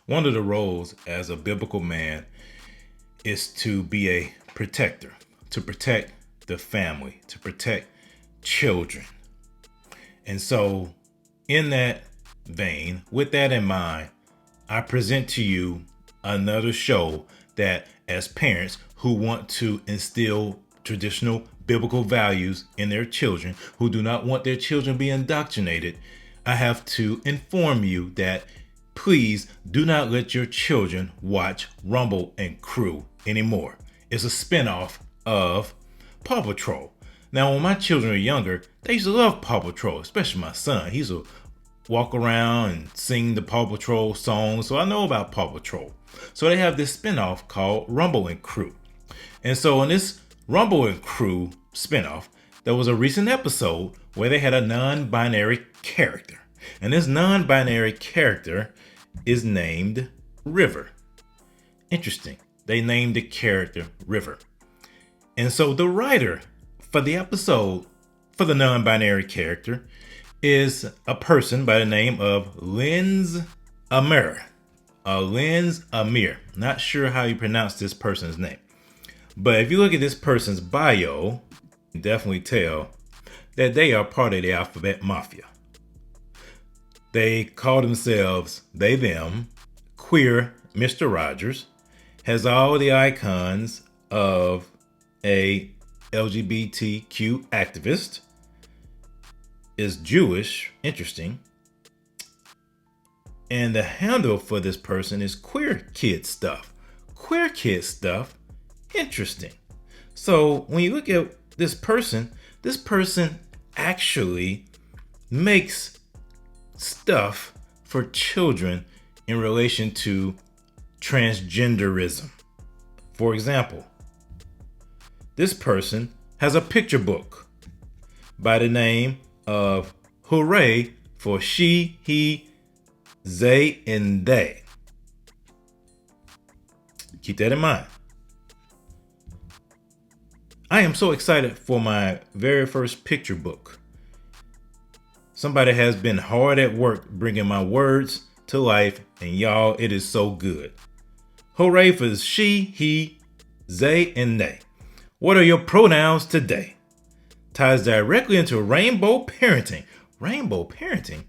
One of the roles as a biblical man is to be a protector, to protect the family, to protect children. And so, in that vein, with that in mind, I present to you another show that, as parents who want to instill traditional biblical values in their children, who do not want their children to be indoctrinated, I have to inform you that please do not let your children watch Rumble and Crew anymore. It's a spinoff of Paw Patrol. Now, when my children were younger, they used to love Paw Patrol, especially my son. He used to walk around and sing the Paw Patrol songs, so I know about Paw Patrol. So they have this spinoff called Rumble and Crew. And so in this Rumble and Crew spinoff, there was a recent episode where they had a non-binary character. And this non-binary character is named River. Interesting. They named the character River. And so the writer for the episode for the non-binary character is a person by the name of Lenz Amir. Lenz Amir. Not sure how you pronounce this person's name. But if you look at this person's bio, you definitely tell that they are part of the Alphabet Mafia. They call themselves, they, them, Queer Mr. Rogers, has all the icons of a LGBTQ activist, is Jewish, interesting, and the handle for this person is Queer Kid Stuff. Queer Kid Stuff, interesting. So when you look at this person actually makes stuff for children in relation to transgenderism. For example, this person has a picture book by the name of Hooray for She, He, They, and They. Keep that in mind. I am so excited for my very first picture book. Somebody has been hard at work bringing my words to life, and y'all, it is so good. Hooray for she, he, they, and they. What are your pronouns today? Ties directly into rainbow parenting. Rainbow parenting?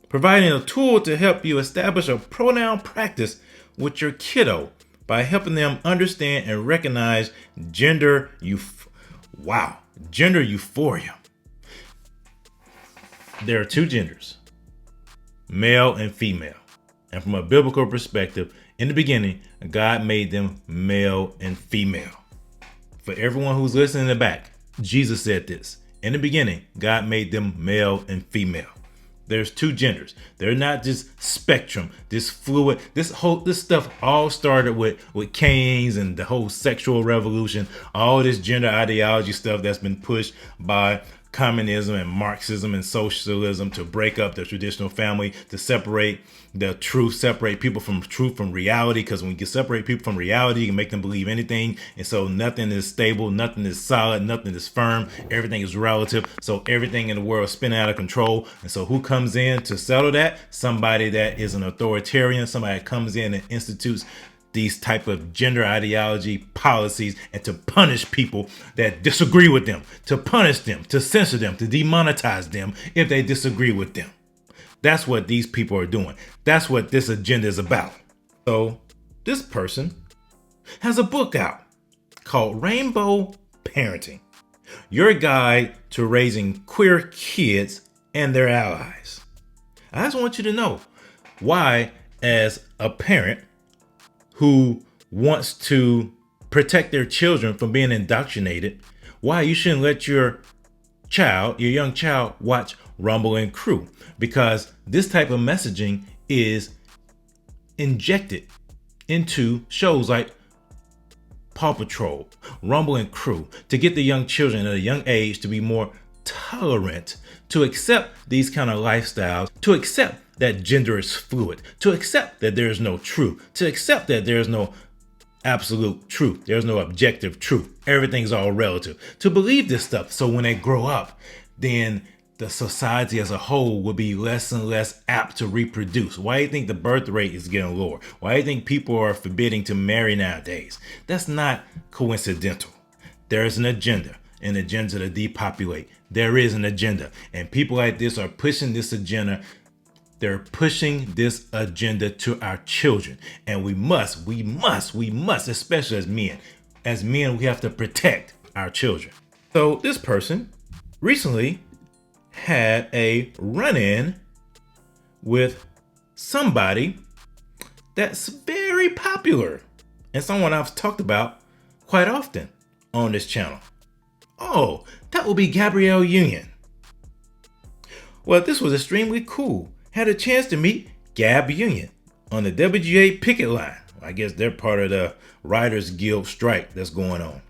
Providing a tool to help you establish a pronoun practice with your kiddo by helping them understand and recognize gender euphoria. There are two genders, male and female. And from a biblical perspective, in the beginning, God made them male and female. For everyone who's listening in the back, Jesus said this. In the beginning, God made them male and female. There's two genders. They're not just spectrum, this fluid, this stuff all started with Cain's and the whole sexual revolution, all this gender ideology stuff that's been pushed by communism and Marxism and socialism to break up the traditional family, to separate the truth, separate people from truth from reality. Because when you separate people from reality, you can make them believe anything. And so nothing is stable, nothing is solid, nothing is firm. Everything is relative. So everything in the world is spinning out of control. And so who comes in to settle that? Somebody that is an authoritarian, somebody that comes in and institutes these type of gender ideology policies and to punish people that disagree with them, to punish them, to censor them, to demonetize them if they disagree with them. That's what these people are doing. That's what this agenda is about. So this person has a book out called Rainbow Parenting, your guide to raising queer kids and their allies. I just want you to know why, as a parent who wants to protect their children from being indoctrinated, why you shouldn't let your young child, watch Rumble and Crew. Because this type of messaging is injected into shows like Paw Patrol, Rumble and Crew, to get the young children at a young age to be more tolerant, to accept these kind of lifestyles, to accept that gender is fluid, to accept that there is no truth, to accept that there is no absolute truth, there's no objective truth, everything's all relative, to believe this stuff. So when they grow up, then the society as a whole will be less and less apt to reproduce? Why do you think the birth rate is getting lower? Why do you think people are forbidding to marry nowadays? That's not coincidental. There is an agenda to depopulate. There is an agenda. And people like this are pushing this agenda. They're pushing this agenda to our children. And we must, especially as men. As men, we have to protect our children. So this person recently had a run-in with somebody that's very popular and someone I've talked about quite often on this channel. Oh, that will be Gabrielle Union. Well, this was extremely cool. Had a chance to meet Gab Union on the WGA picket line. I guess they're part of the Writers Guild strike that's going on.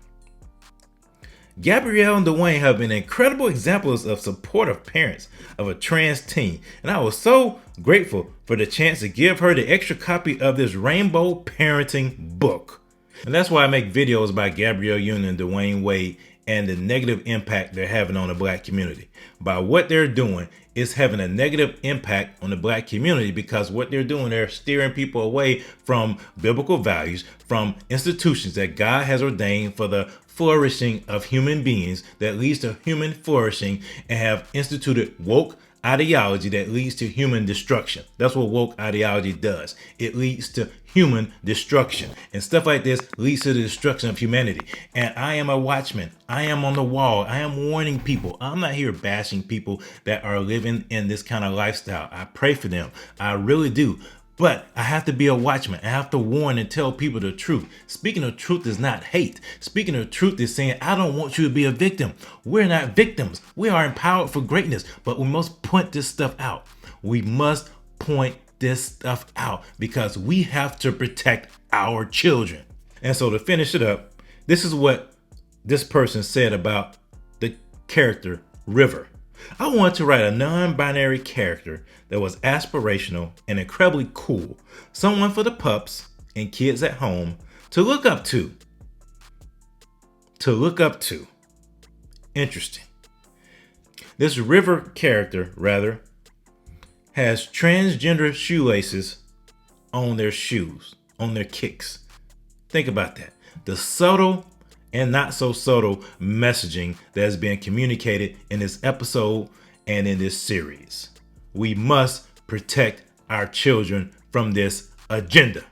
Gabrielle and Dwayne have been incredible examples of supportive parents of a trans teen, and I was so grateful for the chance to give her the extra copy of this rainbow parenting book. And that's why I make videos about Gabrielle Union and Dwayne Wade and the negative impact they're having on the Black community. By what they're doing is having a negative impact on the Black community, because what they're doing, they're steering people away from biblical values, from institutions that God has ordained for the flourishing of human beings, that leads to human flourishing, and have instituted woke ideology that leads to human destruction. That's what woke ideology does. It leads to human destruction, and stuff like this leads to the destruction of humanity. And I am a watchman. I am on the wall. I am warning people. I'm not here bashing people that are living in this kind of lifestyle. I pray for them. I really do. But I have to be a watchman. I have to warn and tell people the truth. Speaking of truth is not hate. Speaking of truth is saying, I don't want you to be a victim. We're not victims. We are empowered for greatness, but we must point this stuff out. We must point this stuff out because we have to protect our children. And so to finish it up, this is what this person said about the character River. I wanted to write a non-binary character that was aspirational and incredibly cool. Someone for the pups and kids at home to look up to. Interesting. This River character, has transgender shoelaces on their shoes, on their kicks. Think about that. The subtle and not so subtle messaging that is being communicated in this episode and in this series. We must protect our children from this agenda.